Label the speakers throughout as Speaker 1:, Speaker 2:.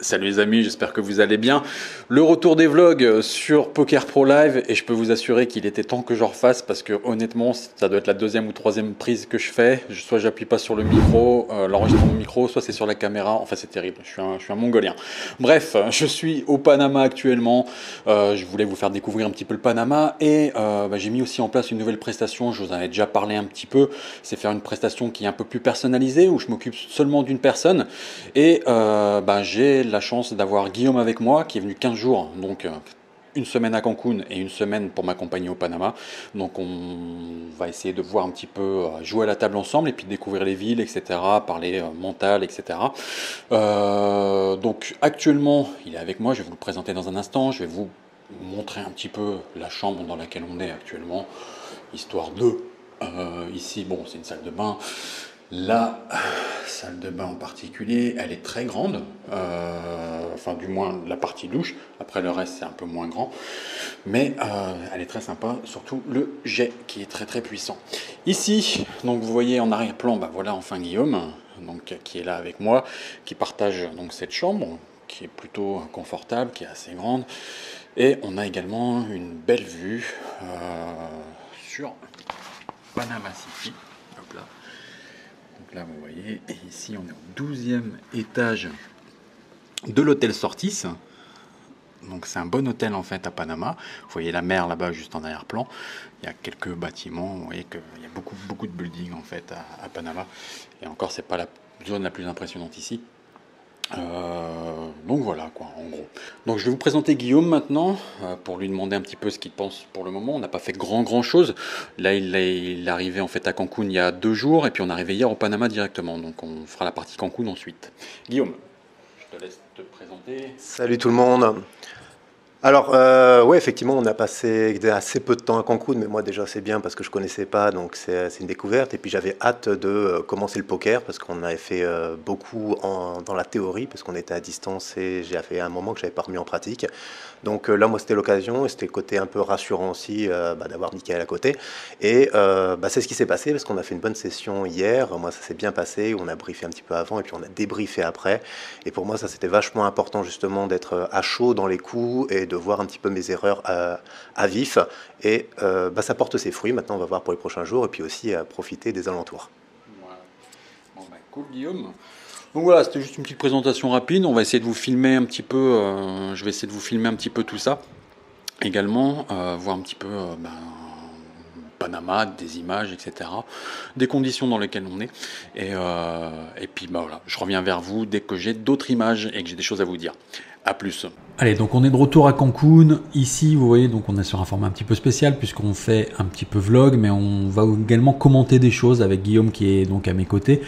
Speaker 1: Salut les amis, j'espère que vous allez bien. Le retour des vlogs sur Poker Pro Live et je peux vous assurer qu'il était temps que j'en refasse parce que honnêtement ça doit être la deuxième ou troisième prise que je fais. Soit j'appuie pas sur le micro, l'enregistrement micro, soit c'est sur la caméra. Enfin c'est terrible, je suis un mongolien. Bref, je suis au Panama actuellement. Je voulais vous faire découvrir un petit peu le Panama et j'ai mis aussi en place une nouvelle prestation. Je vous en ai déjà parlé un petit peu. C'est faire une prestation qui est un peu plus personnalisée où je m'occupe seulement d'une personne et j'ai la chance d'avoir Guillaume avec moi qui est venu 15 jours, donc une semaine à Cancun et une semaine pour m'accompagner au Panama. Donc on va essayer de voir un petit peu, jouer à la table ensemble et puis découvrir les villes, etc., parler mental, etc. Donc actuellement il est avec moi, je vais vous le présenter dans un instant, je vais vous montrer un petit peu la chambre dans laquelle on est actuellement, histoire de... ici, bon, c'est une salle de bain. La salle de bain en particulier, elle est très grande, enfin du moins la partie douche, après le reste c'est un peu moins grand, mais elle est très sympa, surtout le jet qui est très très puissant. Ici, donc vous voyez en arrière-plan, voilà enfin Guillaume, donc, qui est là avec moi, qui partage donc cette chambre, qui est plutôt confortable, qui est assez grande, et on a également une belle vue sur Panama City. Hop là. Donc là, vous voyez, et ici, on est au 12e étage de l'hôtel Sortis. Donc c'est un bon hôtel en fait à Panama. Vous voyez la mer là-bas juste en arrière-plan. Il y a quelques bâtiments. Vous voyez qu'il y a beaucoup de buildings en fait à Panama. Et encore, c'est pas la zone la plus impressionnante ici. Donc voilà quoi en gros. Donc je vais vous présenter Guillaume maintenant pour lui demander un petit peu ce qu'il pense pour le moment. On n'a pas fait grand chose. Là il est arrivé en fait à Cancun il y a 2 jours et puis on est arrivé hier au Panama directement. Donc on fera la partie Cancun ensuite. Guillaume, je te laisse te présenter.
Speaker 2: Salut tout le monde. Alors, ouais, effectivement, on a passé assez peu de temps à Cancun, mais moi déjà c'est bien parce que je connaissais pas, donc c'est une découverte. Et puis j'avais hâte de commencer le poker parce qu'on avait fait beaucoup dans la théorie, parce qu'on était à distance et j'ai fait un moment que j'avais pas remis en pratique. Donc là, moi, c'était l'occasion et c'était le côté un peu rassurant aussi d'avoir Mickaël à côté. Et c'est ce qui s'est passé parce qu'on a fait une bonne session hier. Moi, ça s'est bien passé. On a briefé un petit peu avant et puis on a débriefé après. Et pour moi, ça c'était vachement important justement d'être à chaud dans les coups et de voir un petit peu mes erreurs à vif. Et ça porte ses fruits. Maintenant, on va voir pour les prochains jours et puis aussi profiter des alentours.
Speaker 1: Voilà. Bon, cool, Guillaume. Donc voilà, c'était juste une petite présentation rapide. On va essayer de vous filmer un petit peu. Je vais essayer de vous filmer un petit peu tout ça. Également, voir un petit peu Panama, des images, etc. Des conditions dans lesquelles on est. Et puis voilà, je reviens vers vous dès que j'ai d'autres images et que j'ai des choses à vous dire. A plus. Allez, donc on est de retour à Cancun. Ici, vous voyez, donc on est sur un format un petit peu spécial puisqu'on fait un petit peu vlog, mais on va également commenter des choses avec Guillaume qui est donc à mes côtés.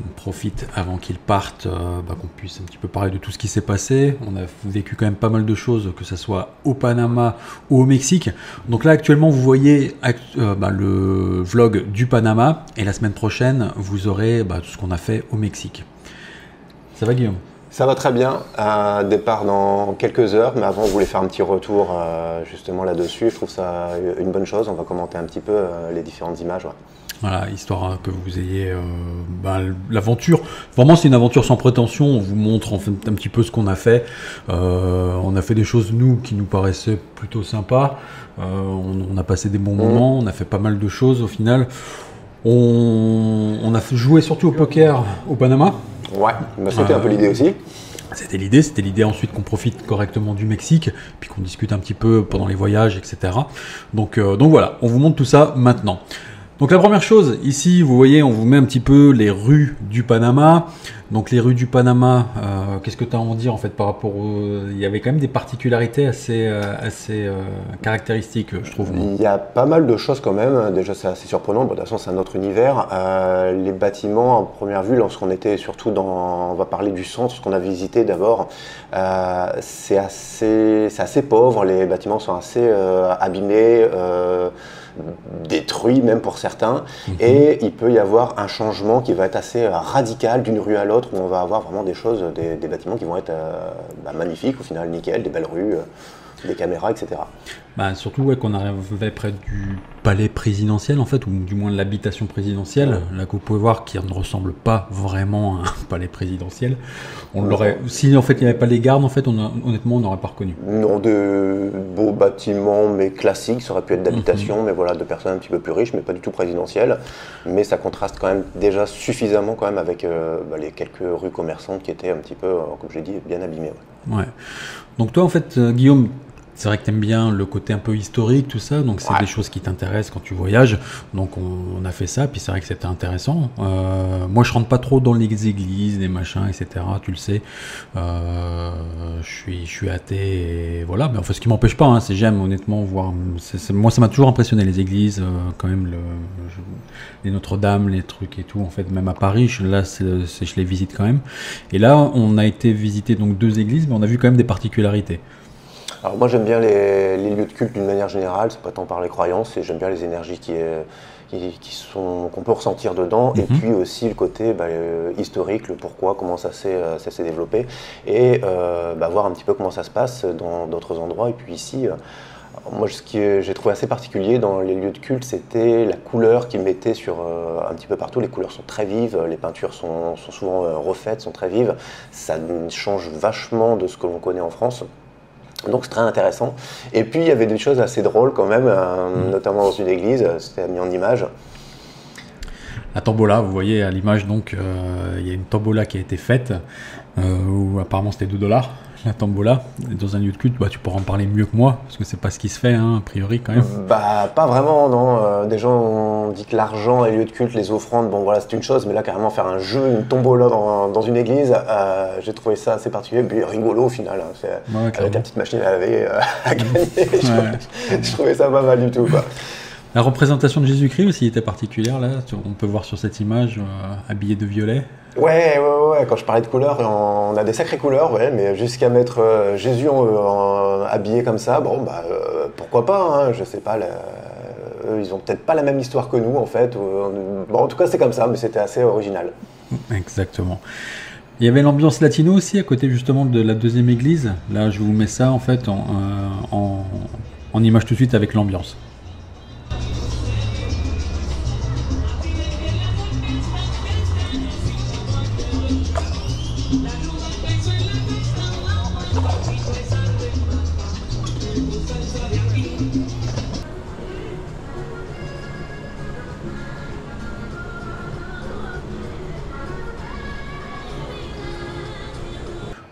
Speaker 1: On profite avant qu'il parte, qu'on puisse un petit peu parler de tout ce qui s'est passé. On a vécu quand même pas mal de choses, que ce soit au Panama ou au Mexique. Donc là, actuellement, vous voyez le vlog du Panama et la semaine prochaine, vous aurez tout ce qu'on a fait au Mexique. Ça va, Guillaume ?
Speaker 2: Ça va très bien, départ dans quelques heures, mais avant on voulait faire un petit retour justement là-dessus. Je trouve ça une bonne chose, on va commenter un petit peu les différentes images. Ouais.
Speaker 1: Voilà, histoire que vous ayez l'aventure. Vraiment, c'est une aventure sans prétention. On vous montre en fait un petit peu ce qu'on a fait. On a fait des choses, nous, qui nous paraissaient plutôt sympas. On a passé des bons moments, on a fait pas mal de choses au final. On a joué surtout au poker au Panama.
Speaker 2: Ouais, c'était un peu l'idée aussi.
Speaker 1: C'était l'idée ensuite qu'on profite correctement du Mexique, puis qu'on discute un petit peu pendant les voyages, etc. Donc voilà, on vous montre tout ça maintenant. Donc la première chose, ici, vous voyez, on vous met un petit peu les rues du Panama. Donc les rues du Panama, qu'est-ce que tu as à en dire en fait par rapport Il y avait quand même des particularités assez caractéristiques, je trouve.
Speaker 2: Il y a pas mal de choses quand même. Déjà, c'est assez surprenant. Bon, de toute façon, c'est un autre univers. Les bâtiments, en première vue, lorsqu'on était surtout on va parler du centre, ce qu'on a visité d'abord, c'est assez pauvre. Les bâtiments sont assez abîmés. Détruit même pour certains, et il peut y avoir un changement qui va être assez radical d'une rue à l'autre, où on va avoir vraiment des choses, des bâtiments qui vont être magnifiques au final, nickel, des belles rues. des caméras, etc.
Speaker 1: Bah, surtout ouais, qu'on arrivait près du palais présidentiel en fait, ou du moins de l'habitation présidentielle, là que vous pouvez voir qui ne ressemble pas vraiment à un palais présidentiel. On l'aurait, si en fait il n'y avait pas les gardes, en fait, honnêtement on n'aurait pas reconnu.
Speaker 2: Non, de beaux bâtiments, mais classiques, ça aurait pu être d'habitation, mais voilà, de personnes un petit peu plus riches, mais pas du tout présidentielles. Mais ça contraste quand même déjà suffisamment quand même avec les quelques rues commerçantes qui étaient un petit peu, comme je l'ai dit, bien abîmées.
Speaker 1: Ouais. Donc toi en fait, Guillaume, c'est vrai que tu aimes bien le côté un peu historique, tout ça, donc c'est des choses qui t'intéressent quand tu voyages. Donc on a fait ça, puis c'est vrai que c'était intéressant. Moi je rentre pas trop dans les églises, les machins, etc. Tu le sais. Je suis athée, et voilà. Mais enfin, ce qui m'empêche pas, hein, c'est j'aime honnêtement voir. Moi ça m'a toujours impressionné les églises, quand même les Notre-Dame, les trucs et tout. En fait, même à Paris, je les visite quand même. Et là, on a été visiter donc 2 églises, mais on a vu quand même des particularités.
Speaker 2: Alors moi j'aime bien les lieux de culte d'une manière générale, c'est pas tant par les croyances, et j'aime bien les énergies qu'on peut ressentir dedans, et puis aussi le côté historique, le pourquoi, comment ça s'est développé, et voir un petit peu comment ça se passe dans d'autres endroits. Et puis ici, moi ce que j'ai trouvé assez particulier dans les lieux de culte, c'était la couleur qu'ils mettaient sur un petit peu partout. Les couleurs sont très vives, les peintures sont souvent refaites, sont très vives, ça change vachement de ce que l'on connaît en France. Donc c'est très intéressant. Et puis il y avait des choses assez drôles quand même, notamment dans une église, c'était mis en image.
Speaker 1: La tombola, vous voyez à l'image, donc il y a une tombola qui a été faite, où apparemment c'était $2, la tombola. Dans un lieu de culte, tu pourras en parler mieux que moi, parce que c'est pas ce qui se fait, hein, a priori quand même.
Speaker 2: Pas vraiment, non. Des gens ont dit que l'argent et les lieux de culte, les offrandes, bon voilà, c'est une chose, mais là carrément faire un jeu, une tombola dans une église, j'ai trouvé ça assez particulier, puis rigolo au final, hein, avec la petite machine à laver à gagner. Je trouvais ça pas mal du tout, quoi.
Speaker 1: La représentation de Jésus-Christ aussi était particulière, là. On peut voir sur cette image, habillé de violet.
Speaker 2: Ouais, quand je parlais de couleurs, on a des sacrées couleurs, ouais, mais jusqu'à mettre Jésus habillé comme ça, pourquoi pas, hein, je sais pas, eux, ils ont peut-être pas la même histoire que nous, en fait. En tout cas, c'est comme ça, mais c'était assez original.
Speaker 1: Exactement. Il y avait l'ambiance latino aussi, à côté justement de la 2e église. Là, je vous mets ça, en fait, en image tout de suite avec l'ambiance.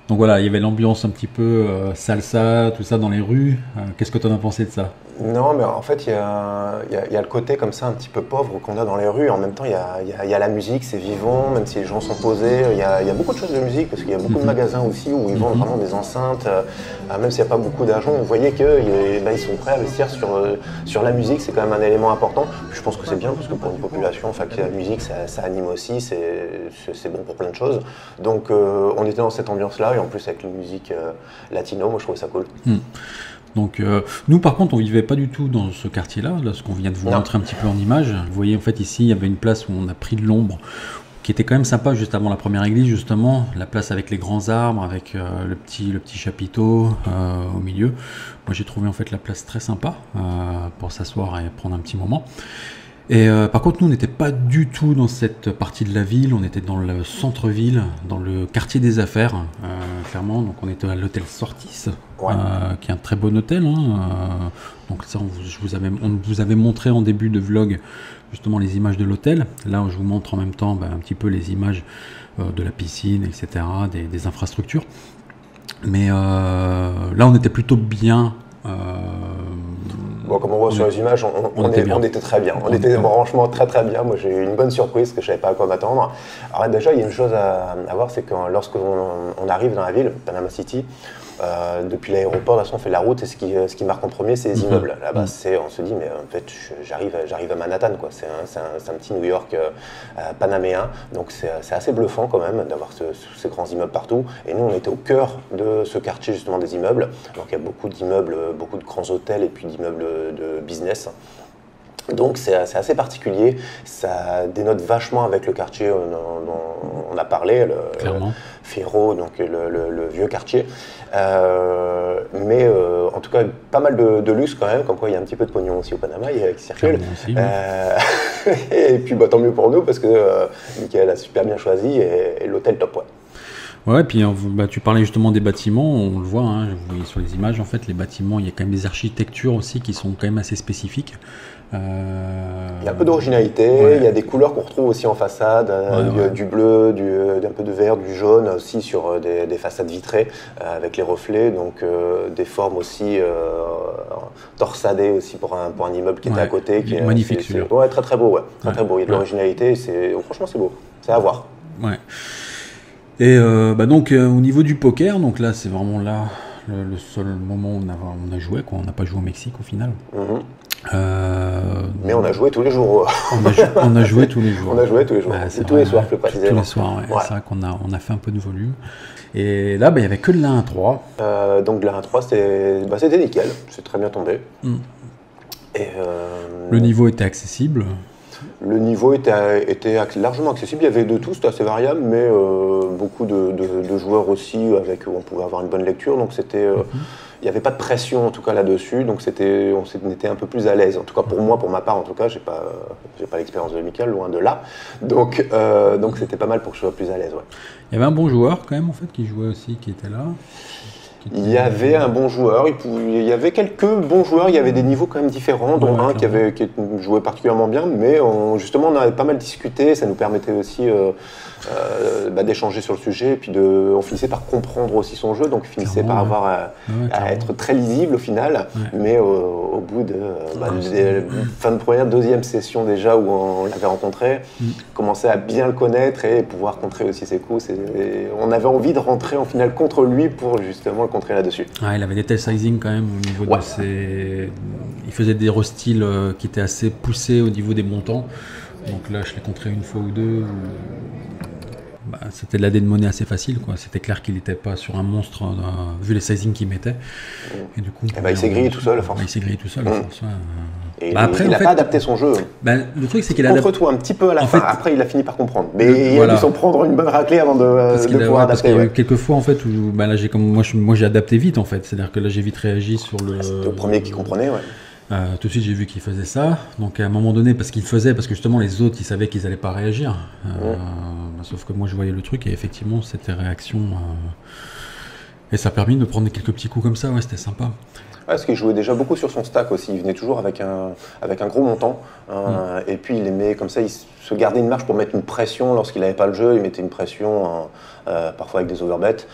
Speaker 1: Donc voilà, il y avait l'ambiance un petit peu salsa, tout ça dans les rues. Qu'est-ce que tu en as pensé de ça?
Speaker 2: Non, mais en fait, il y a le côté comme ça un petit peu pauvre qu'on a dans les rues. En même temps, il y a la musique, c'est vivant, même si les gens sont posés. Il y a beaucoup de choses de musique, parce qu'il y a beaucoup de magasins aussi où ils vendent vraiment des enceintes. Même s'il n'y a pas beaucoup d'argent, vous voyez qu'ils sont prêts à investir sur la musique. C'est quand même un élément important. Je pense que c'est bien, parce que pour une population, que la musique, ça anime aussi, c'est bon pour plein de choses. Donc, on était dans cette ambiance-là, et en plus avec une musique latino, moi je trouvais ça cool.
Speaker 1: Donc nous par contre on vivait pas du tout dans ce quartier-là, ce qu'on vient de vous montrer un petit peu en image. Vous voyez en fait ici il y avait une place où on a pris de l'ombre, qui était quand même sympa juste avant la première église justement, la place avec les grands arbres, avec le petit chapiteau au milieu. Moi j'ai trouvé en fait la place très sympa pour s'asseoir et prendre un petit moment. Et par contre nous on n'était pas du tout dans cette partie de la ville, on était dans le centre-ville, dans le quartier des affaires, clairement. Donc on était à l'hôtel Sortis, qui est un très bon hôtel, hein. Donc ça on vous avait montré en début de vlog justement les images de l'hôtel. Là je vous montre en même temps un petit peu les images de la piscine, etc., des infrastructures. Mais là on était plutôt bien.
Speaker 2: Comme on voit sur les images, on était très bien. On était franchement très très bien. Moi j'ai eu une bonne surprise, que je savais pas à quoi m'attendre. Alors déjà il y a une chose à voir, c'est que lorsqu'on arrive dans la ville, Panama City, depuis l'aéroport, de toute façon on fait la route, et ce qui marque en premier c'est les immeubles. Là-bas on se dit mais en fait j'arrive à Manhattan, quoi. C'est un petit New York panaméen, donc c'est assez bluffant quand même d'avoir ces grands immeubles partout. Et nous on était au cœur de ce quartier justement des immeubles, donc il y a beaucoup d'immeubles, beaucoup de grands hôtels et puis d'immeubles de business. Donc c'est assez particulier, ça dénote vachement avec le quartier dont on a parlé, le Fierro, donc le vieux quartier. Mais en tout cas, pas mal de luxe quand même, comme quoi il y a un petit peu de pognon aussi au Panama qui circule.
Speaker 1: Aussi, ouais.
Speaker 2: Et puis tant mieux pour nous parce que Michael a super bien choisi et l'hôtel top, ouais.
Speaker 1: Ouais, puis tu parlais justement des bâtiments, on le voit, hein, vous voyez sur les images, en fait, les bâtiments, il y a quand même des architectures aussi qui sont quand même assez spécifiques.
Speaker 2: Il y a un peu d'originalité, ouais. Il y a des couleurs qu'on retrouve aussi en façade, du bleu, un peu de vert, du jaune aussi sur des façades vitrées avec les reflets, donc des formes aussi torsadées aussi pour un immeuble qui était à côté. Qui est
Speaker 1: magnifique celui-là.
Speaker 2: Ouais, très très beau, ouais. Très beau, il y a de l'originalité, franchement c'est beau, c'est à voir.
Speaker 1: Ouais. Et donc au niveau du poker, donc là c'est vraiment là le seul moment où on a joué, quoi. On n'a pas joué au Mexique au final.
Speaker 2: Mais on a joué tous les jours.
Speaker 1: On a joué tous les jours.
Speaker 2: On a joué tous les jours.
Speaker 1: Ouais,
Speaker 2: tous les soirs plus précisément.
Speaker 1: Tous les soirs, ouais. C'est vrai qu'on a fait un peu de volume. Et là, il n'y avait que de la 1-3.
Speaker 2: Donc la 1-3 c'était nickel, c'est très bien tombé. Et,
Speaker 1: le niveau était accessible.
Speaker 2: Le niveau était largement accessible, il y avait de tout, c'était assez variable, mais beaucoup de joueurs aussi où on pouvait avoir une bonne lecture, donc c'était, il n'y avait pas de pression en tout cas là-dessus, donc on était un peu plus à l'aise. En tout cas pour moi, pour ma part en tout cas, j'ai pas l'expérience de Michael, loin de là, donc c'était pas mal pour que je sois plus à l'aise. Ouais.
Speaker 1: Il y avait un bon joueur quand même en fait qui jouait aussi, qui était là.
Speaker 2: Il y avait un bon joueur, il y avait quelques bons joueurs, il y avait des niveaux quand même différents, dont un qui jouait particulièrement bien, mais justement on avait pas mal discuté, ça nous permettait aussi d'échanger sur le sujet, et puis on finissait par comprendre aussi son jeu, donc on finissait par avoir à être très lisible au final, mais au bout de fin de première, deuxième session déjà où on l'avait rencontré, commençait à bien le connaître et pouvoir contrer aussi ses coups, on avait envie de rentrer en finale contre lui pour justement le contrer là-dessus.
Speaker 1: Il avait des tels sizing quand même au niveau de ses... Il faisait des restyles qui étaient assez poussés au niveau des montants. Donc là, je l'ai contré une fois ou deux. C'était de la monnaie assez facile, quoi. C'était clair qu'il n'était pas sur un monstre vu les sizing qu'il mettait. Et du coup,
Speaker 2: il s'est grillé tout seul à force.
Speaker 1: Il s'est grillé tout seul à force.
Speaker 2: Et il n'a pas adapté son jeu.
Speaker 1: Le truc, c'est qu'il a
Speaker 2: contre toi un petit peu à la fin. Après, il a fini par comprendre. Mais il a dû s'en prendre une bonne raclée avant de pouvoir adapter.
Speaker 1: Parce qu'il y a eu quelques fois en fait où là, moi j'ai adapté vite en fait. C'est-à-dire que là j'ai vite réagi sur le.
Speaker 2: C'était le premier qui comprenait, ouais.
Speaker 1: Tout de suite j'ai vu qu'il faisait ça. Donc à un moment donné, parce que justement les autres ils savaient qu'ils n'allaient pas réagir. Sauf que moi je voyais le truc et effectivement c'était réaction. Et ça a permis de prendre quelques petits coups comme ça. Ouais, c'était sympa.
Speaker 2: Parce qu'il jouait déjà beaucoup sur son stack aussi, il venait toujours avec un gros montant, et puis il aimait comme ça, il se gardait une marge pour mettre une pression lorsqu'il n'avait pas le jeu, il mettait une pression parfois avec des overbets,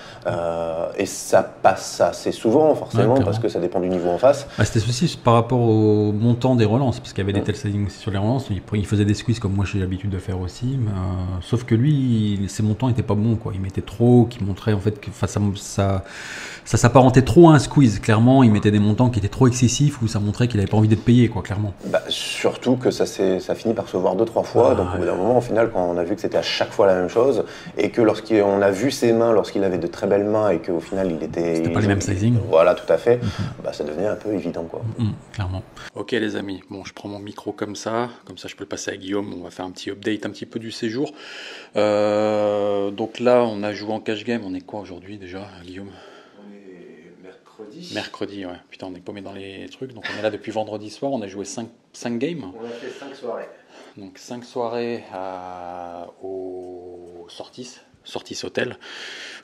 Speaker 2: et ça passe assez souvent forcément, parce que ça dépend du niveau en face.
Speaker 1: C'était aussi par rapport au montant des relances, parce qu'il y avait des tels settings aussi sur les relances, il faisait des squeezes comme moi j'ai l'habitude de faire aussi, sauf que lui, ses montants n'étaient pas bons, quoi. Il mettait trop, qui montrait en fait que ça s'apparentait trop à un squeeze, clairement, il mettait des montants qui étaient trop excessifs, où ça montrait qu'il n'avait pas envie d'être payé, quoi, clairement.
Speaker 2: Surtout que ça finit par se voir 2-3 fois, donc au bout d'un moment, au final, quand on a vu que c'était à chaque fois la même chose, et que lorsqu'on a vu ses mains, lorsqu'il avait de très belles mains, et qu'au final,
Speaker 1: c'était pas les mêmes sizing.
Speaker 2: Voilà, tout à fait, ça devenait un peu évident, quoi.
Speaker 1: Clairement. Ok les amis, bon, je prends mon micro comme ça je peux le passer à Guillaume, on va faire un petit update un petit peu du séjour. Donc là, on a joué en cash game, on est quoi aujourd'hui déjà, Guillaume ? Mercredi, ouais. Putain, on est paumé dans les trucs. Donc on est là depuis vendredi soir. On a joué 5 games.
Speaker 2: On a fait 5 soirées.
Speaker 1: Donc 5 soirées au Sortis Hotel.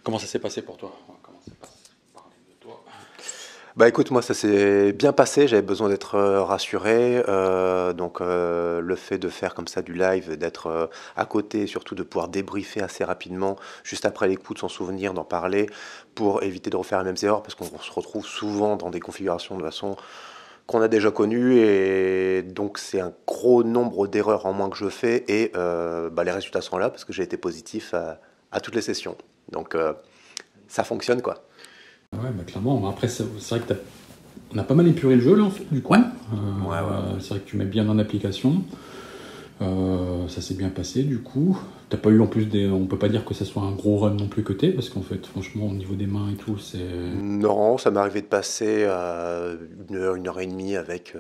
Speaker 1: Comment ça s'est passé pour toi ? Comment ça s'est passé ? Parler de toi.
Speaker 2: Écoute, moi ça s'est bien passé. J'avais besoin d'être rassuré. Donc le fait de faire comme ça du live, d'être à côté, et surtout de pouvoir débriefer assez rapidement, juste après les coups, de s'en souvenir, d'en parler, pour éviter de refaire les mêmes erreurs, parce qu'on se retrouve souvent dans des configurations de façon qu'on a déjà connues, et donc c'est un gros nombre d'erreurs en moins que je fais, et les résultats sont là, parce que j'ai été positif à toutes les sessions. Donc ça fonctionne, quoi.
Speaker 1: Ouais, clairement. Après, c'est vrai que on a pas mal épuré le jeu, là, en fait, du coup. Ouais. C'est vrai que tu mets bien en application. Ça s'est bien passé, du coup. T'as pas eu en plus des... On peut pas dire que ça soit un gros run non plus que t'es, parce qu'en fait, franchement, au niveau des mains et tout, c'est...
Speaker 2: Non, ça m'est arrivé de passer une heure et demie avec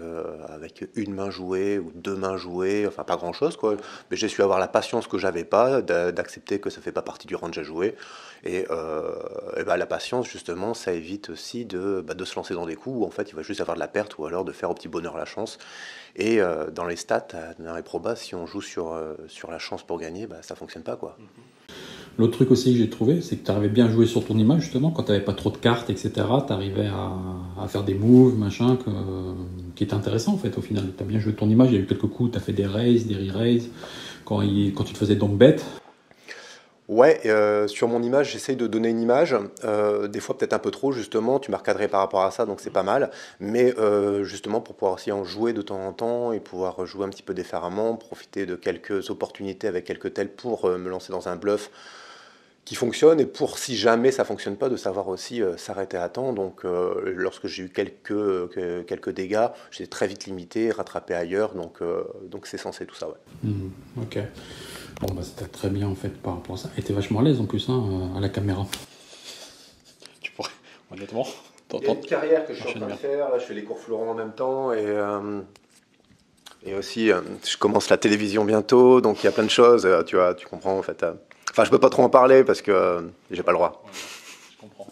Speaker 2: une main jouée ou deux mains jouées, enfin pas grand-chose quoi. Mais j'ai su avoir la patience que j'avais pas, d'accepter que ça fait pas partie du range à jouer. Et bah, la patience justement, ça évite aussi de se lancer dans des coups où en fait il va juste avoir de la perte ou alors de faire au petit bonheur la chance. Et dans les stats, dans les probas, si on joue sur la chance pour gagner, bah, ça fonctionne pas quoi.
Speaker 1: L'autre truc aussi que j'ai trouvé, c'est que tu arrivais bien à jouer sur ton image, justement, quand tu n'avais pas trop de cartes, etc. Tu arrivais à faire des moves, machin, qui étaient intéressants, en fait, au final. Tu as bien joué ton image, il y a eu quelques coups, tu as fait des raises, des re-raises, quand tu te faisais donc bête.
Speaker 2: Ouais, sur mon image, j'essaye de donner une image, des fois peut-être un peu trop justement, tu m'as recadré par rapport à ça, donc c'est pas mal, mais justement pour pouvoir aussi en jouer de temps en temps et pouvoir jouer un petit peu différemment, profiter de quelques opportunités avec quelques tels pour me lancer dans un bluff qui fonctionne, et pour si jamais ça fonctionne pas, de savoir aussi s'arrêter à temps. Donc lorsque j'ai eu quelques dégâts, j'ai très vite limité, rattrapé ailleurs, donc c'est censé tout ça, ouais.
Speaker 1: Ok. Bon, bah c'était très bien en fait par rapport à ça. Et t'es vachement à l'aise en plus hein, à la caméra. Tu pourrais, honnêtement.
Speaker 2: Il y a une carrière que je suis en train de faire, là je fais les cours Florent en même temps, et aussi je commence la télévision bientôt, donc il y a plein de choses, tu vois, tu comprends en fait. Enfin, je peux pas trop en parler parce que j'ai pas le droit.
Speaker 1: Ouais, je comprends.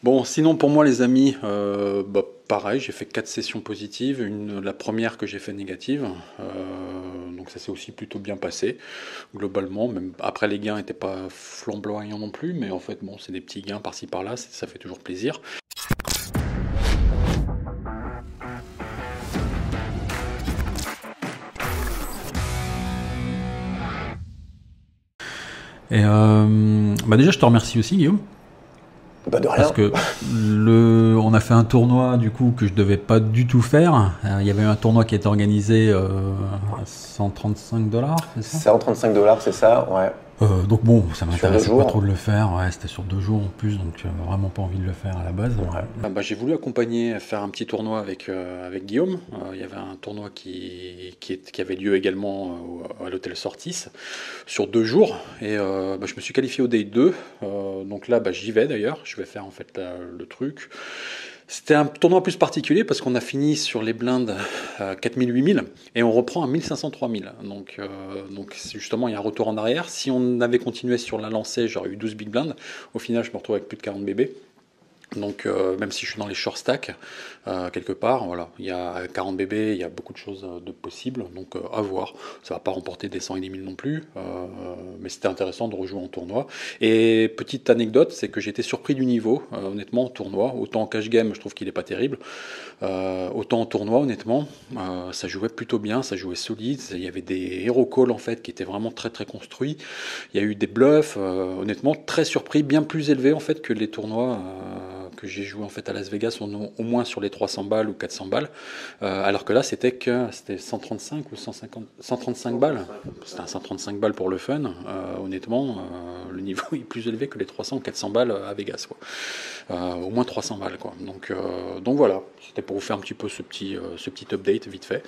Speaker 1: Bon, sinon pour moi les amis, pareil, j'ai fait 4 sessions positives, la première que j'ai fait négative, donc ça s'est aussi plutôt bien passé, globalement, même après les gains n'étaient pas flamboyants non plus, mais en fait bon, c'est des petits gains par-ci par-là, ça fait toujours plaisir. Et déjà je te remercie aussi Guillaume.
Speaker 2: Bah de rien.
Speaker 1: Parce que on a fait un tournoi du coup que je devais pas du tout faire. Il y avait un tournoi qui était organisé à 135$, c'est ça?
Speaker 2: 135$, c'est ça, ouais.
Speaker 1: Donc bon, ça m'intéressait pas trop de le faire. Ouais, c'était sur 2 jours en plus, donc j'avais vraiment pas envie de le faire à la base. Ouais. J'ai voulu accompagner, faire un petit tournoi avec Guillaume. Il y avait un tournoi qui avait lieu également à l'hôtel Sortis sur 2 jours. Et je me suis qualifié au Day 2. Donc là, j'y vais d'ailleurs. Je vais faire en fait le truc. C'était un tournoi plus particulier parce qu'on a fini sur les blindes 4000-8000 et on reprend à 1500-3000. Donc justement, il y a un retour en arrière. Si on avait continué sur la lancée, j'aurais eu 12 big blinds. Au final, je me retrouve avec plus de 40 bébés. Donc même si je suis dans les short stacks, quelque part, voilà, il y a 40 bébés, il y a beaucoup de choses de possibles, donc à voir. Ça va pas remporter des 100 et des 1000 non plus, mais c'était intéressant de rejouer en tournoi. Et petite anecdote, c'est que j'ai été surpris du niveau, honnêtement, en tournoi. Autant en cash game, je trouve qu'il est pas terrible. Autant en tournoi, honnêtement, ça jouait plutôt bien, ça jouait solide. Il y avait des hero calls en fait qui étaient vraiment très très construits. Il y a eu des bluffs, honnêtement, très surpris, bien plus élevés en fait que les tournois que j'ai joué en fait à Las Vegas, au moins sur les 300 balles ou 400 balles, alors que là c'était 135 ou 135 balles. C'était un 135 balles pour le fun. Honnêtement, le niveau est plus élevé que les 300 ou 400 balles à Vegas, quoi. Au moins 300 balles, quoi. Donc voilà, c'était pour vous faire un petit peu ce petit update vite fait.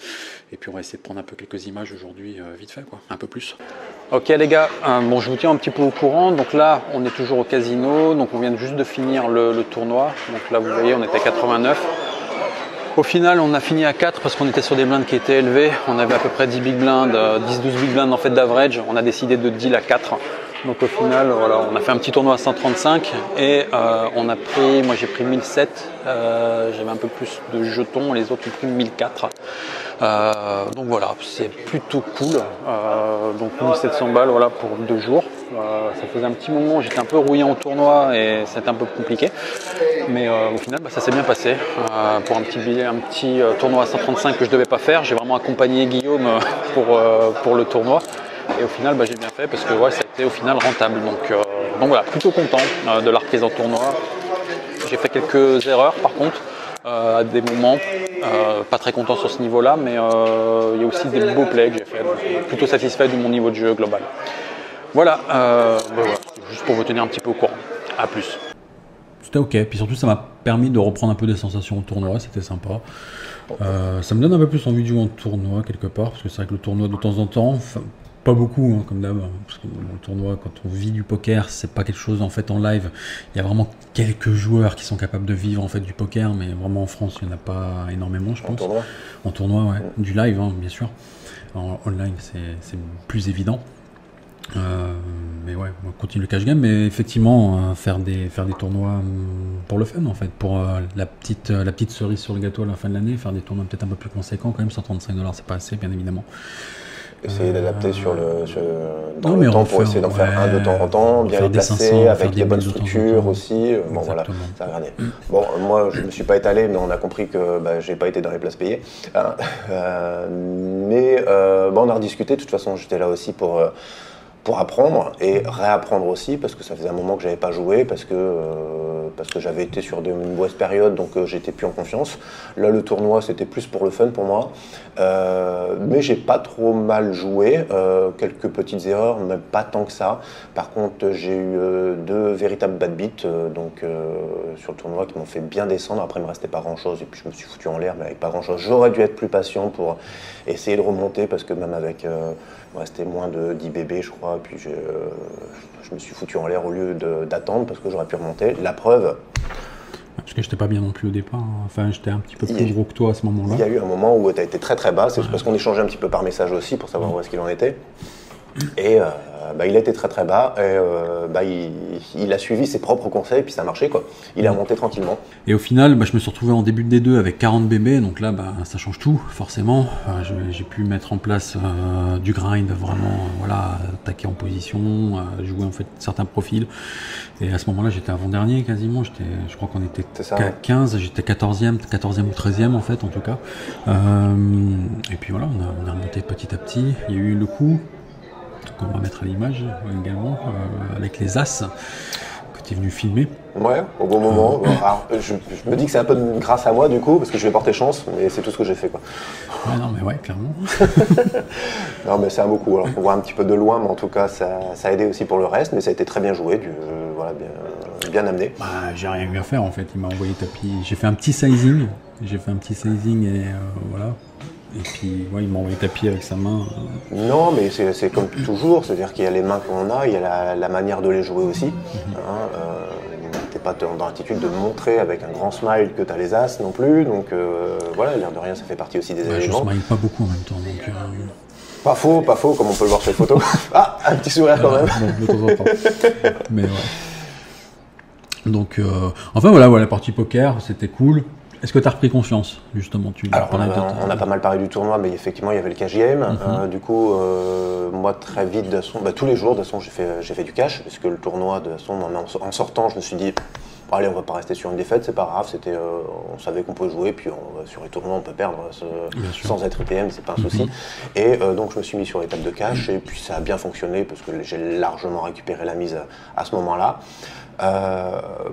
Speaker 1: Et puis on va essayer de prendre un peu quelques images aujourd'hui vite fait, quoi, un peu plus. Ok les gars, je vous tiens un petit peu au courant. Donc là, on est toujours au casino, donc on vient juste de finir le tournoi. Donc là, vous voyez, on était à 89. Au final, on a fini à 4 parce qu'on était sur des blindes qui étaient élevées. On avait à peu près 10 big blinds, 10-12 big blinds en fait d'average. On a décidé de deal à 4. Donc au final, voilà, on a fait un petit tournoi à 135 et moi j'ai pris 1007. J'avais un peu plus de jetons, les autres ont pris 1004. Donc voilà, c'est plutôt cool. Donc 1700 balles voilà, pour 2 jours. Ça faisait un petit moment, j'étais un peu rouillé au tournoi et c'était un peu compliqué. Mais au final, ça s'est bien passé. Pour un petit tournoi à 135 que je ne devais pas faire, j'ai vraiment accompagné Guillaume pour le tournoi. Et au final, j'ai bien fait parce que ça a été au final rentable. Donc voilà, plutôt content de la reprise en tournoi. J'ai fait quelques erreurs par contre. À des moments, pas très content sur ce niveau-là, mais il y a aussi des beaux plays que j'ai fait, donc plutôt satisfait de mon niveau de jeu global. Voilà, juste pour vous tenir un petit peu au courant. À plus. C'était ok, puis surtout ça m'a permis de reprendre un peu des sensations au tournoi, c'était sympa. Ça me donne un peu plus envie de jouer en tournoi quelque part, parce que c'est vrai que le tournoi de temps en temps, Pas beaucoup, hein, comme d'hab, hein, parce que dans le tournoi, quand on vit du poker, c'est pas quelque chose en fait en live. Il y a vraiment quelques joueurs qui sont capables de vivre en fait du poker, mais vraiment en France, il n'y en a pas énormément, je
Speaker 2: En
Speaker 1: pense.
Speaker 2: tournoi.
Speaker 1: En tournoi, ouais, du live, hein, bien sûr. En online, c'est plus évident. Mais ouais, on continue le cash game, mais effectivement, faire des tournois pour le fun en fait, pour la petite cerise sur le gâteau à la fin de l'année, faire des tournois peut-être un peu plus conséquents quand même, 135 $, c'est pas assez, bien évidemment.
Speaker 2: Essayer d'adapter dans
Speaker 1: Non,
Speaker 2: le
Speaker 1: mais
Speaker 2: temps pour essayer d'en faire un de temps en temps, bien les placer, avec des bonnes structures aussi. Bon voilà, ça a regardé. Bon, moi je me suis pas étalé, mais on a compris que j'ai pas été dans les places payées. Hein. Mais on a rediscuté, de toute façon j'étais là aussi pour apprendre et réapprendre aussi, parce que ça faisait un moment que j'avais pas joué, parce que j'avais été sur une mauvaise période, donc j'étais plus en confiance. Là, le tournoi, c'était plus pour le fun pour moi, mais j'ai pas trop mal joué, quelques petites erreurs, mais pas tant que ça. Par contre, j'ai eu 2 véritables bad beats, sur le tournoi, qui m'ont fait bien descendre. Après, il me restait pas grand-chose, et puis je me suis foutu en l'air, mais avec pas grand-chose. J'aurais dû être plus patient pour essayer de remonter, parce que même avec... il me restait moins de 10 bébés, je crois, et puis je me suis foutu en l'air au lieu d'attendre, parce que j'aurais pu remonter. La preuve...
Speaker 1: Parce que j'étais pas bien non plus au départ, hein. Enfin j'étais un petit peu plus gros que toi à ce moment-là.
Speaker 2: Il y a eu un moment où tu as été très très bas, c'est parce qu'on échangeait un petit peu par message aussi, pour savoir où est-ce qu'il en était. Et il a été très très bas, et il a suivi ses propres conseils, puis ça a marché quoi. Il est remonté tranquillement.
Speaker 1: Et au final, je me suis retrouvé en début de D2 avec 40 bébés, donc là ça change tout, forcément. J'ai pu mettre en place du grind, vraiment, voilà, attaquer en position, jouer en fait certains profils. Et à ce moment-là, j'étais avant-dernier quasiment, je crois qu'on était 15, j'étais 14e ou 13e en fait, en tout cas. Et puis voilà, on a remonté petit à petit, il y a eu le coup. On va mettre à l'image également, avec les As que tu es venu filmer.
Speaker 2: Ouais, au bon moment. Alors, je me dis que c'est un peu grâce à moi du coup, parce que je vais porter chance, mais c'est tout ce que j'ai fait quoi.
Speaker 1: Ouais, non mais ouais, clairement.
Speaker 2: Non mais c'est un beau coup, alors on voit un petit peu de loin, mais en tout cas ça a aidé aussi pour le reste, mais ça a été très bien joué, voilà, bien amené.
Speaker 1: J'ai rien eu à faire en fait, il m'a envoyé tapis, j'ai fait un petit sizing et voilà. Et puis, il m'a envoyé tapis avec sa main.
Speaker 2: Non, mais c'est comme toujours, c'est-à-dire qu'il y a les mains qu'on a, il y a la manière de les jouer aussi. T'es pas dans l'attitude de montrer avec un grand smile que tu as les As non plus, donc voilà, l'air de rien, ça fait partie aussi des éléments.
Speaker 1: Je smile pas beaucoup en même temps, donc...
Speaker 2: Pas faux, comme on peut le voir sur les photos. Ah, un petit sourire quand même.
Speaker 1: De temps en temps. Mais ouais. Donc, enfin voilà, la partie poker, c'était cool. Est-ce que tu as repris confiance, justement?
Speaker 2: Alors, on a pas mal parlé du tournoi, mais effectivement, il y avait le cash game. Du coup, moi, très vite, tous les jours, de toute façon, j'ai fait du cash, parce que le tournoi, de toute façon, en sortant, je me suis dit, allez, on va pas rester sur une défaite, c'est pas grave, on savait qu'on pouvait jouer, puis sur les tournois, on peut perdre sans être ITM, c'est pas un souci. Et donc, je me suis mis sur les tables de cash, et puis ça a bien fonctionné, parce que j'ai largement récupéré la mise à ce moment-là.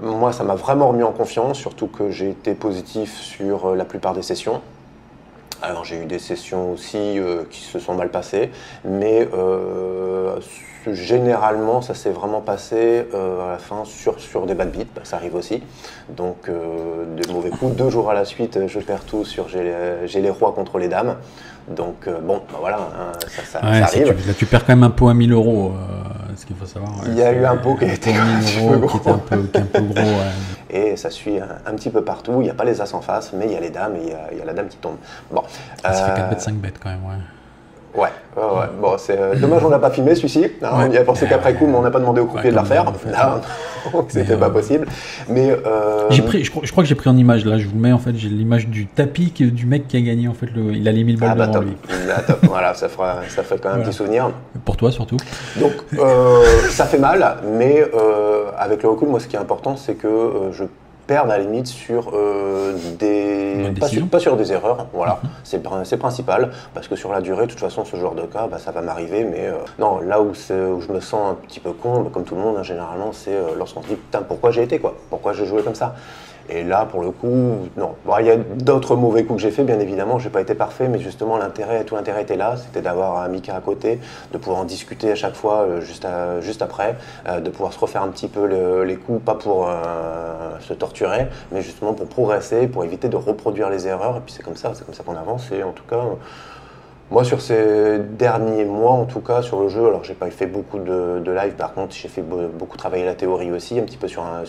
Speaker 2: Moi, ça m'a vraiment remis en confiance, surtout que j'ai été positif sur la plupart des sessions. Alors, j'ai eu des sessions aussi qui se sont mal passées, mais généralement, ça s'est vraiment passé à la fin sur des bad beats, ça arrive aussi. Donc, des mauvais coups. 2 jours à la suite, je perds tout sur j'ai les rois contre les dames. Donc, voilà, ça arrive.
Speaker 1: Là, tu perds quand même un pot à 1 000 €. Ce qu'il faut savoir.
Speaker 2: Il y a eu un pot qui était un petit peu gros.
Speaker 1: Qui était un peu gros.
Speaker 2: Et ça suit un petit peu partout. Il n'y a pas les As en face, mais il y a les dames et il y a la dame qui tombe. Bon.
Speaker 1: Ça fait 4 bêtes, 5 bêtes quand même, ouais.
Speaker 2: Ouais. Bon, c'est dommage, on l'a pas filmé celui-ci. On y a pensé qu'après coup, mais on n'a pas demandé au croupier de la refaire. Donc c'était pas possible. Mais
Speaker 1: je crois que j'ai pris en image là. Je vous le mets en fait. J'ai l'image du tapis du mec qui a gagné en fait. Il a les 1000 balles devant lui.
Speaker 2: Top. Voilà, ça fait quand même un petit souvenir.
Speaker 1: Pour toi surtout.
Speaker 2: Donc ça fait mal, mais avec le recul, moi, ce qui est important, c'est que je perdre à la limite sur pas sur des erreurs, voilà, c'est principal, parce que sur la durée, de toute façon, ce genre de cas, ça va m'arriver, mais non, là où je me sens un petit peu con, comme tout le monde, généralement, c'est lorsqu'on se dit, putain, pourquoi j'ai été, quoi, pourquoi j'ai joué comme ça. Et là, pour le coup, non. Bon, il y a d'autres mauvais coups que j'ai fait, bien évidemment, j'ai pas été parfait, mais justement, tout l'intérêt était là, c'était d'avoir un Mika à côté, de pouvoir en discuter à chaque fois, juste après, de pouvoir se refaire un petit peu les coups, pas pour se torturer, mais justement pour progresser, pour éviter de reproduire les erreurs, et puis c'est comme ça qu'on avance, et en tout cas, Moi, sur ces derniers mois, en tout cas, sur le jeu, alors j'ai pas fait beaucoup de live, par contre, j'ai fait beaucoup travailler la théorie aussi, un petit peu sur un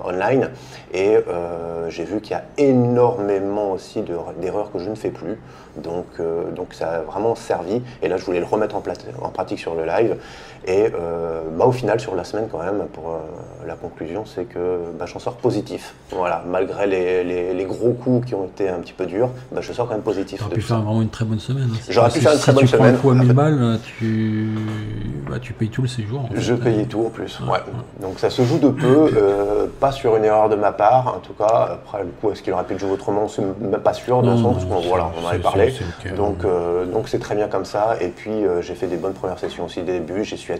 Speaker 2: online, et j'ai vu qu'il y a énormément aussi d'erreurs que je ne fais plus, donc ça a vraiment servi, et là je voulais le remettre en pratique sur le live, et au final, sur la semaine quand même, pour la conclusion, c'est que j'en sors positif, voilà, malgré les gros coups qui ont été un petit peu durs, je sors quand même positif.
Speaker 1: Tu aurais pu faire vraiment une très bonne semaine.
Speaker 2: J'aurais pu faire une très bonne semaine.
Speaker 1: Si tu prends un coup à 1000 balles, tu payes tout le séjour. En fait.
Speaker 2: Je payais tout en plus, ouais. Donc ça se joue de peu, pas sur une erreur de ma part, en tout cas. Après, du coup, est-ce qu'il aurait pu le jouer autrement? C'est même pas sûr, dans le sens où on en avait parlé. Okay, donc c'est très bien comme ça. Et puis j'ai fait des bonnes premières sessions aussi dès le début. J'ai su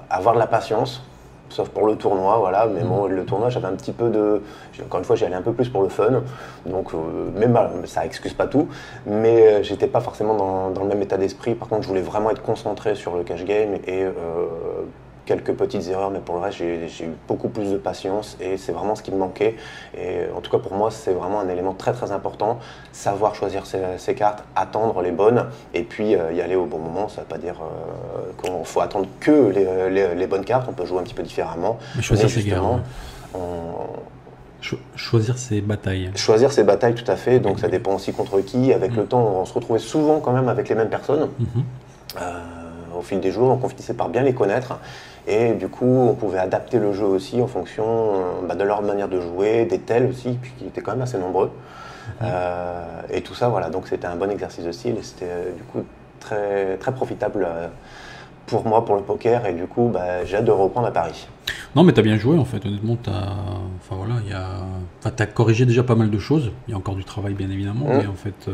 Speaker 2: avoir de la patience. Sauf pour le tournoi, voilà, mais bon, le tournoi, j'avais un petit peu de... Encore une fois, j'y allais un peu plus pour le fun, donc même ça excuse pas tout, mais j'étais pas forcément dans le même état d'esprit. Par contre, je voulais vraiment être concentré sur le cash game et quelques petites erreurs, mais pour le reste, j'ai eu beaucoup plus de patience et c'est vraiment ce qui me manquait. Et en tout cas, pour moi, c'est vraiment un élément très très important, savoir choisir ses cartes, attendre les bonnes et puis y aller au bon moment. Ça ne veut pas dire qu'il faut attendre que les bonnes cartes, on peut jouer un petit peu différemment.
Speaker 1: Mais choisir ses guerres. Choisir ses batailles.
Speaker 2: Choisir ses batailles, tout à fait. Donc ça dépend aussi contre qui. Avec le temps, on se retrouvait souvent quand même avec les mêmes personnes. Au fil des jours, on finissait par bien les connaître. Et du coup, on pouvait adapter le jeu aussi en fonction de leur manière de jouer, des tels aussi, puis qui étaient quand même assez nombreux. Et tout ça, voilà. Donc c'était un bon exercice de style et c'était du coup très, très profitable pour moi, pour le poker. Et du coup, j'ai hâte de reprendre à Paris.
Speaker 1: Non, mais tu as bien joué en fait. Honnêtement, t'as corrigé déjà pas mal de choses. Il y a encore du travail, bien évidemment, mais en fait, tu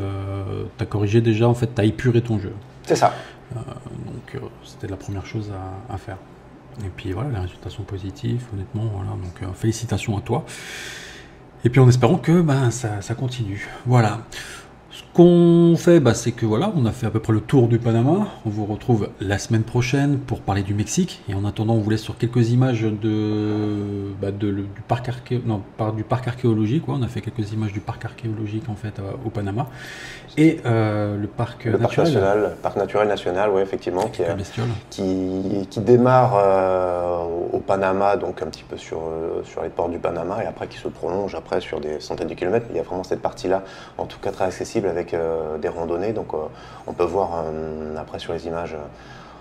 Speaker 1: as corrigé déjà, en fait, tu as épuré ton jeu.
Speaker 2: C'est ça.
Speaker 1: Donc c'était la première chose à faire. Et puis voilà, les résultats sont positifs, honnêtement, voilà, donc félicitations à toi. Et puis en espérant que ça continue. Voilà. Ce qu'on fait, c'est que voilà, on a fait à peu près le tour du Panama. On vous retrouve la semaine prochaine pour parler du Mexique. Et en attendant, on vous laisse sur quelques images du parc archéologique. On a fait quelques images du parc archéologique en fait au Panama. Et le parc naturel.
Speaker 2: Parc naturel national, oui, effectivement, qui démarre au Panama, donc un petit peu sur les ports du Panama, et après qui se prolonge après sur des centaines de kilomètres. Il y a vraiment cette partie-là, en tout cas très accessible, avec des randonnées. Donc on peut voir après sur les images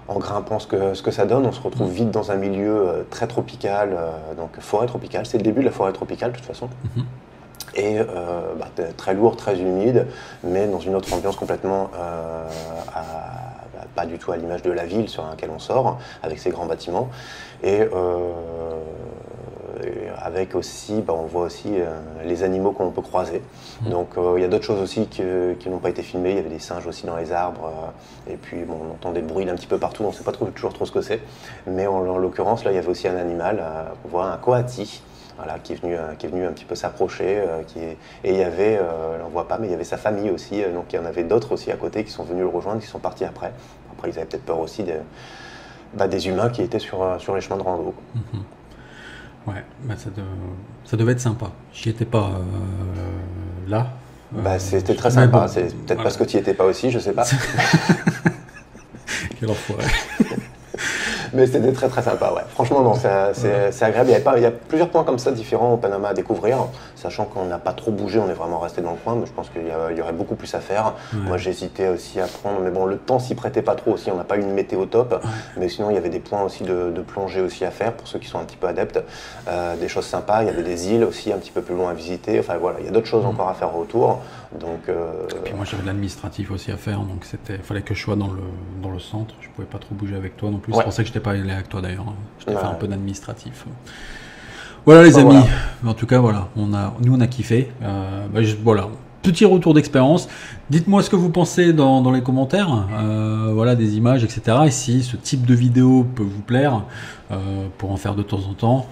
Speaker 2: en grimpant ce que ça donne. On se retrouve vite dans un milieu très tropical, donc forêt tropicale. C'est le début de la forêt tropicale de toute façon. Et très lourd, très humide, mais dans une autre ambiance complètement pas du tout à l'image de la ville sur laquelle on sort, avec ses grands bâtiments. Et avec aussi, on voit aussi les animaux qu'on peut croiser. Donc il y a d'autres choses aussi qui n'ont pas été filmées. Il y avait des singes aussi dans les arbres. Et puis on entend des bruits d'un petit peu partout. On ne sait pas toujours trop ce que c'est. Mais en l'occurrence, là, il y avait aussi un animal. On voit un coati. Voilà, qui est venu un petit peu s'approcher, et il y avait, on ne voit pas, mais il y avait sa famille aussi, donc il y en avait d'autres aussi à côté qui sont venus le rejoindre, qui sont partis après. Après, ils avaient peut-être peur aussi des humains qui étaient sur les chemins de rando.
Speaker 1: Ouais, ça devait être sympa. J'y étais pas là.
Speaker 2: C'était très sympa, bon, c'est peut-être parce que tu n'y étais pas aussi, je sais pas.
Speaker 1: Quel enfoiré.
Speaker 2: Mais c'était très très sympa, ouais. Franchement, non, c'est agréable. Il y a plusieurs points comme ça différents au Panama à découvrir, sachant qu'on n'a pas trop bougé, on est vraiment resté dans le coin, mais je pense qu'il y aurait beaucoup plus à faire. Moi, j'hésitais aussi à prendre, mais bon, le temps s'y prêtait pas trop aussi, on n'a pas eu une météo top, mais sinon, il y avait des points aussi de plongée aussi à faire pour ceux qui sont un petit peu adeptes, des choses sympas. Il y avait des îles aussi un petit peu plus loin à visiter. Enfin voilà, il y a d'autres choses encore à faire autour. Donc,
Speaker 1: et puis moi, j'avais de l'administratif aussi à faire, donc il fallait que je sois dans le centre. Je pouvais pas trop bouger avec toi non plus. C'est pour ça que j'étais pas allé avec toi d'ailleurs. J'étais fait un peu d'administratif. Voilà les amis. Voilà. En tout cas, voilà, nous on a kiffé. Voilà, petit retour d'expérience. Dites-moi ce que vous pensez dans les commentaires. Voilà, des images, etc. Et si ce type de vidéo peut vous plaire, pour en faire de temps en temps.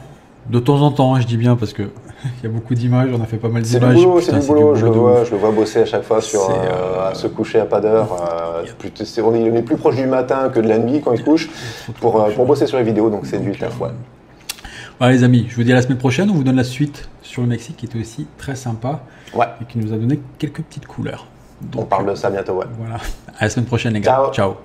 Speaker 1: De temps en temps, je dis bien, parce que il y a beaucoup d'images, on a fait pas mal d'images.
Speaker 2: C'est du boulot, je le vois bosser à chaque fois à se coucher à pas d'heure. On est plus proche du matin que de la nuit quand il se couche pour bosser sur les vidéos, donc c'est du taf. Ouais.
Speaker 1: Voilà les amis, je vous dis à la semaine prochaine, on vous donne la suite sur le Mexique qui était aussi très sympa et qui nous a donné quelques petites couleurs.
Speaker 2: On parle de ça bientôt, ouais.
Speaker 1: Voilà. À la semaine prochaine, les gars.
Speaker 2: Ciao.
Speaker 1: Ciao.